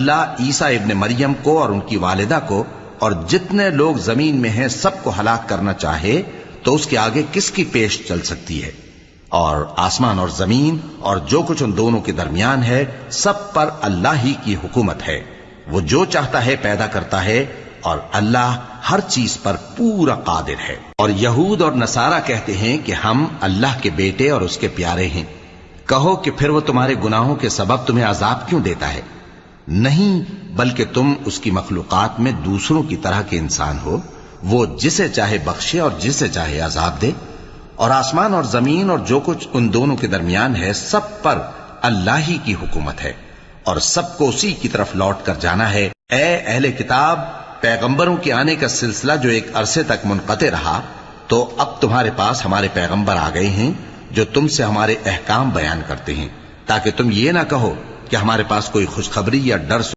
اللہ عیسیٰ ابن مریم کو اور ان کی والدہ کو اور جتنے لوگ زمین میں ہیں سب کو ہلاک کرنا چاہے تو اس کے آگے کس کی پیش چل سکتی ہے؟ اور آسمان اور زمین اور جو کچھ ان دونوں کے درمیان ہے سب پر اللہ ہی کی حکومت ہے. وہ جو چاہتا ہے پیدا کرتا ہے اور اللہ ہر چیز پر پورا قادر ہے. اور یہود اور نصارہ کہتے ہیں کہ ہم اللہ کے بیٹے اور اس کے پیارے ہیں. کہو کہ پھر وہ تمہارے گناہوں کے سبب تمہیں عذاب کیوں دیتا ہے؟ نہیں، بلکہ تم اس کی مخلوقات میں دوسروں کی طرح کے انسان ہو. وہ جسے چاہے بخشے اور جسے چاہے عذاب دے. اور آسمان اور زمین اور جو کچھ ان دونوں کے درمیان ہے سب پر اللہ ہی کی حکومت ہے اور سب کو اسی کی طرف لوٹ کر جانا ہے. اے اہل کتاب، پیغمبروں کے آنے کا سلسلہ جو ایک عرصے تک منقطع رہا، تو اب تمہارے پاس ہمارے پیغمبر آ گئے ہیں جو تم سے ہمارے احکام بیان کرتے ہیں، تاکہ تم یہ نہ کہو کہ ہمارے پاس کوئی خوشخبری یا ڈر